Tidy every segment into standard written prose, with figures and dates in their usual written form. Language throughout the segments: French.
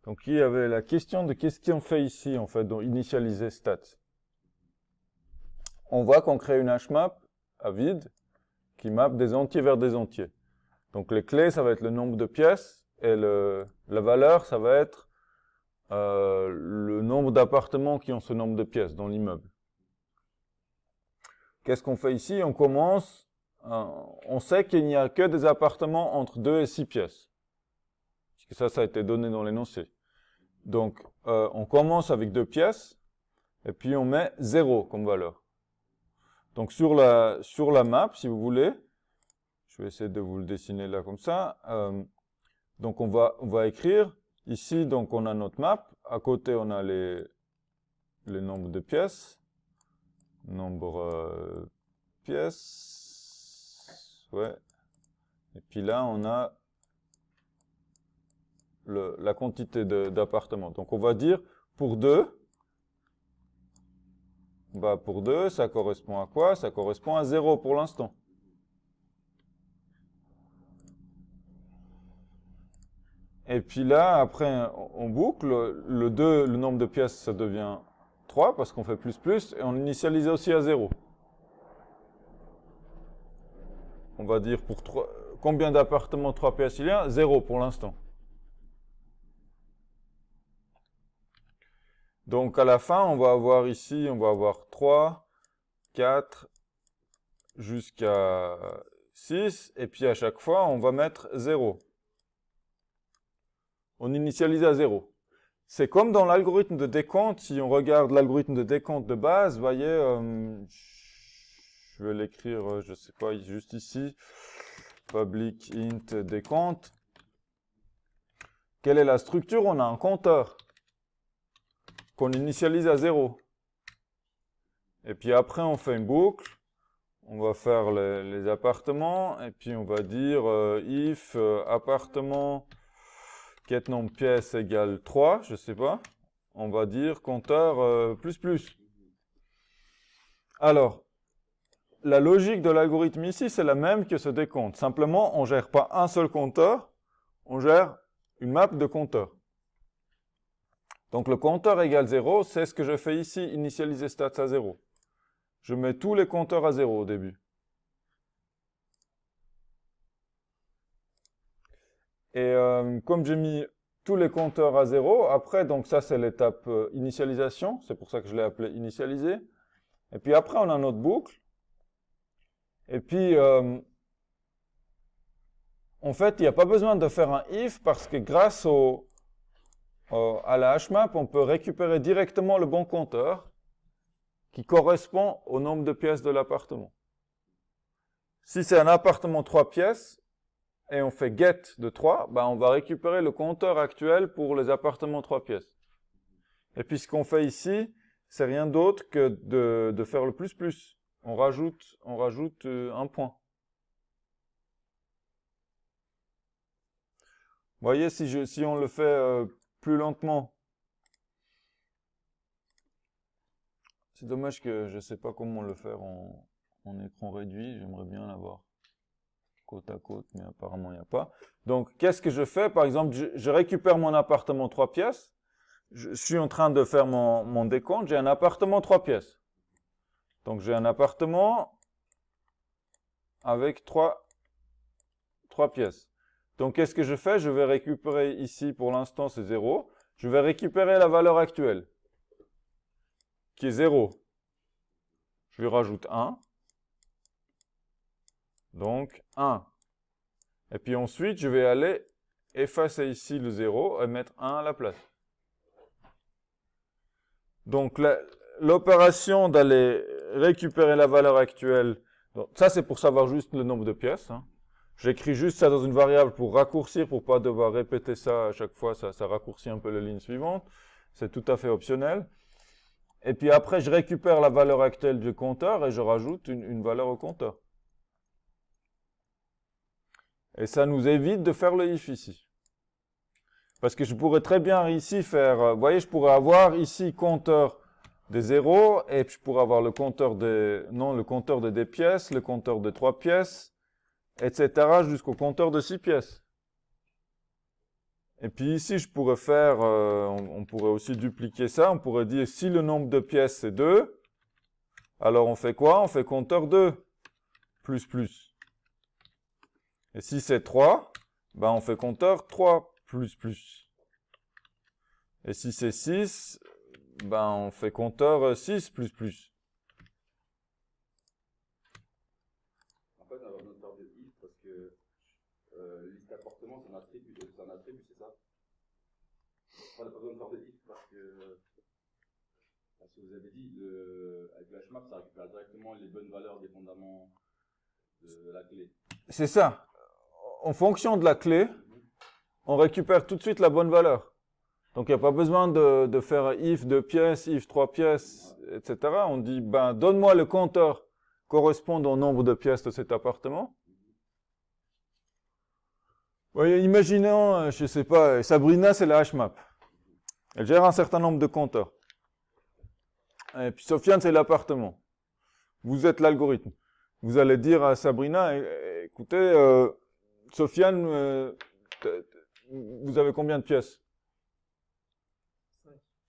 Donc, il y avait la question de qu'est-ce qu'on fait ici, en fait, dans initialiser stats. On voit qu'on crée une hashmap à vide qui mappe des entiers vers des entiers. Donc, les clés, ça va être le nombre de pièces et la valeur, ça va être le nombre d'appartements qui ont ce nombre de pièces dans l'immeuble. Qu'est-ce qu'on fait ici? On commence, on sait qu'il n'y a que des appartements entre 2 et 6 pièces. Parce que ça a été donné dans l'énoncé. Donc, on commence avec 2 pièces, et puis on met 0 comme valeur. Donc, sur la map, si vous voulez, je vais essayer de vous le dessiner là comme ça. Donc, on va écrire, ici, donc on a notre map, à côté on a les nombres de pièces, pièces, ouais, et puis là on a la quantité d'appartements. Donc on va dire pour 2, bah pour 2, ça correspond à quoi? Ça correspond à 0 pour l'instant. Et puis là, après, on boucle. Le 2, le nombre de pièces, ça devient 3 parce qu'on fait plus, et on initialise aussi à 0. On va dire pour 3, combien d'appartements 3 pièces il y a? 0 pour l'instant. Donc à la fin, on va avoir ici, on va avoir 3, 4, jusqu'à 6, et puis à chaque fois, on va mettre 0. On initialise à 0. C'est comme dans l'algorithme de décompte. Si on regarde l'algorithme de décompte de base, vous voyez, je vais l'écrire, je sais pas, juste ici, public int décompte. Quelle est la structure? On a un compteur qu'on initialise à 0. Et puis après, on fait une boucle. On va faire les appartements, et puis on va dire if appartement quête nombre pièces égale 3, je sais pas. On va dire compteur plus. Alors, la logique de l'algorithme ici, c'est la même que ce décompte. Simplement, on gère pas un seul compteur, on gère une map de compteurs. Donc le compteur égale 0, c'est ce que je fais ici, initialiser stats à 0. Je mets tous les compteurs à 0 au début. Et comme j'ai mis tous les compteurs à 0, après, donc ça c'est l'étape initialisation, c'est pour ça que je l'ai appelé initialiser. Et puis après, on a notre boucle. Et puis, en fait, il n'y a pas besoin de faire un if parce que grâce à la hashmap, on peut récupérer directement le bon compteur qui correspond au nombre de pièces de l'appartement. Si c'est un appartement 3 pièces et on fait get de 3, ben on va récupérer le compteur actuel pour les appartements 3 pièces. Et puis ce qu'on fait ici, c'est rien d'autre que de faire le plus. On rajoute un point. Vous voyez, si on le fait plus lentement, c'est dommage que je ne sais pas comment le faire en écran réduit. J'aimerais bien l'avoir côte à côte, mais apparemment il n'y a pas. Donc, qu'est-ce que je fais? Par exemple, je récupère mon appartement 3 pièces. Je suis en train de faire mon décompte. J'ai un appartement 3 pièces. Donc, j'ai un appartement avec 3 pièces. Donc, qu'est-ce que je fais? Je vais récupérer ici, pour l'instant, c'est 0. Je vais récupérer la valeur actuelle, qui est 0. Je lui rajoute 1. Donc, 1. Et puis ensuite, je vais aller effacer ici le 0 et mettre 1 à la place. Donc, l'opération d'aller récupérer la valeur actuelle, donc, ça c'est pour savoir juste le nombre de pièces. Hein. J'écris juste ça dans une variable pour raccourcir, pour pas devoir répéter ça à chaque fois, ça raccourcit un peu les lignes suivantes. C'est tout à fait optionnel. Et puis après, je récupère la valeur actuelle du compteur et je rajoute une valeur au compteur. Et ça nous évite de faire le if ici. Parce que je pourrais très bien ici faire, vous voyez, je pourrais avoir ici compteur des 0, et puis je pourrais avoir le compteur le compteur des pièces, le compteur de 3 pièces, etc. jusqu'au compteur de 6 pièces. Et puis ici, je pourrais faire, on pourrait aussi dupliquer ça. On pourrait dire si le nombre de pièces c'est 2, alors on fait quoi? On fait compteur 2, plus, plus. Et si c'est 3, ben on fait compteur 3, plus, plus. Et si c'est 6, ben on fait compteur 6, plus, plus. En fait, on a besoin de faire de if parce que liste d'appartements, c'est un attribut, c'est ça? On n'a pas besoin de faire de if parce que vous avez dit, avec le hmap, ça récupère directement les bonnes valeurs des fondaments de la clé. C'est ça. En fonction de la clé, on récupère tout de suite la bonne valeur. Donc, il n'y a pas besoin de faire if 2 pièces, if 3 pièces, etc. On dit, ben, donne-moi le compteur correspondant au nombre de pièces de cet appartement. Voyez, imaginons, je sais pas, Sabrina, c'est la hmap. Elle gère un certain nombre de compteurs. Et puis Sofiane, c'est l'appartement. Vous êtes l'algorithme. Vous allez dire à Sabrina, écoutez, Sofiane, vous avez combien de pièces?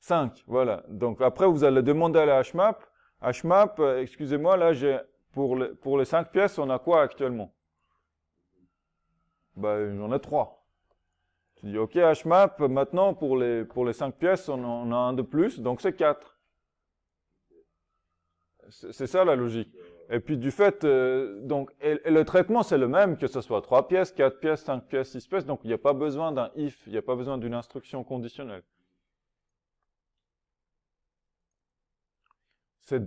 5, voilà. Donc après, vous allez demander à la hmap, excusez-moi, là, pour les 5 pièces, on a quoi actuellement? Ben, j'en ai 3. Tu dis, ok, hmap, maintenant, pour les 5 pièces, on a un de plus, donc c'est 4. C'est ça la logique. Et puis du fait, donc, et le traitement c'est le même, que ce soit 3 pièces, 4 pièces, 5 pièces, 6 pièces, donc il n'y a pas besoin d'un if, il n'y a pas besoin d'une instruction conditionnelle. C'est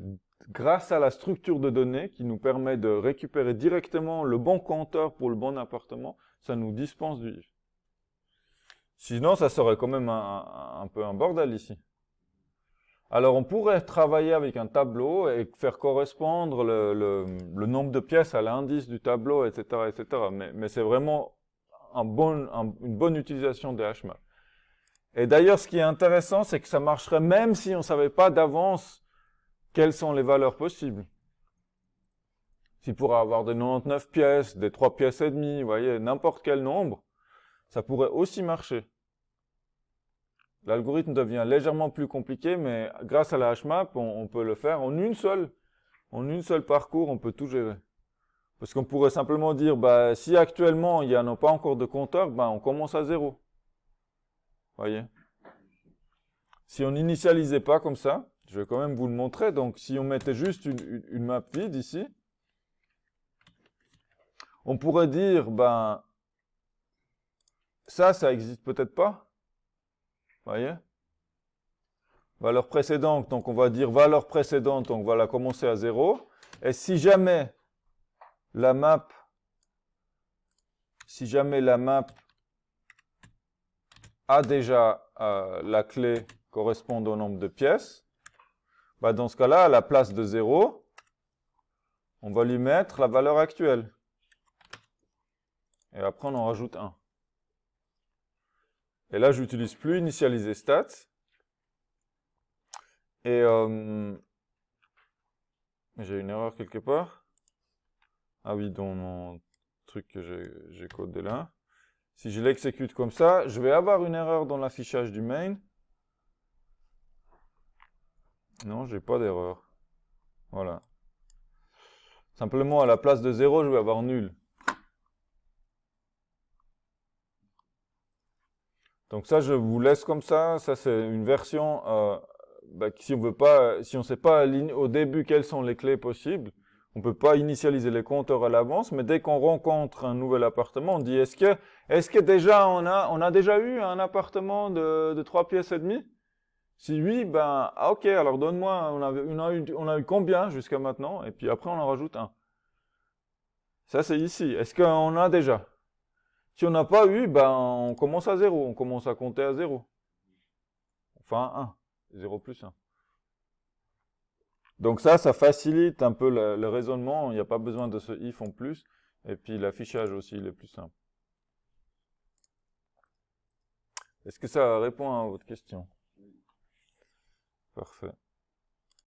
grâce à la structure de données qui nous permet de récupérer directement le bon compteur pour le bon appartement, ça nous dispense du if. Sinon, ça serait quand même un peu un bordel ici. Alors, on pourrait travailler avec un tableau et faire correspondre le nombre de pièces à l'indice du tableau, etc., etc. Mais c'est vraiment une bonne utilisation des hmap. Et d'ailleurs, ce qui est intéressant, c'est que ça marcherait même si on ne savait pas d'avance quelles sont les valeurs possibles. S'il pourrait avoir des 99 pièces, des 3 pièces et demie, vous voyez, n'importe quel nombre, ça pourrait aussi marcher. L'algorithme devient légèrement plus compliqué, mais grâce à la hmap, on peut le faire en une seule parcours, on peut tout gérer. Parce qu'on pourrait simplement dire, bah, si actuellement il n'y en a pas encore de compteur, bah, on commence à 0. Voyez? Si on n'initialisait pas comme ça, je vais quand même vous le montrer. Donc, si on mettait juste une map vide ici, on pourrait dire, ben, ça existe peut-être pas. Voyez? Valeur précédente, donc on va dire valeur précédente, donc on va la commencer à 0. Et si jamais la map a déjà la clé correspond au nombre de pièces, bah dans ce cas-là, à la place de 0, on va lui mettre la valeur actuelle. Et après, on en rajoute 1. Et là, je n'utilise plus initialiser stats. Et j'ai une erreur quelque part. Ah oui, dans mon truc que j'ai codé là. Si je l'exécute comme ça, je vais avoir une erreur dans l'affichage du main. Non, j'ai pas d'erreur. Voilà. Simplement, à la place de 0, je vais avoir nul. Donc ça, je vous laisse comme ça. Ça, c'est une version... si on ne sait pas au début quelles sont les clés possibles, on ne peut pas initialiser les compteurs à l'avance, mais dès qu'on rencontre un nouvel appartement, on dit est-ce que déjà on a déjà eu un appartement de 3 pièces et demie? Si oui, ben ok, alors donne-moi, on a eu combien jusqu'à maintenant? Et puis après on en rajoute un. Ça c'est ici. Est-ce qu'on a déjà? Si on n'a pas eu, ben on commence à 0, on commence à compter à 0. Enfin 1. 0 plus 1. Donc ça facilite un peu le raisonnement, il n'y a pas besoin de ce if en plus, et puis l'affichage aussi, il est plus simple. Est-ce que ça répond à votre question? Parfait.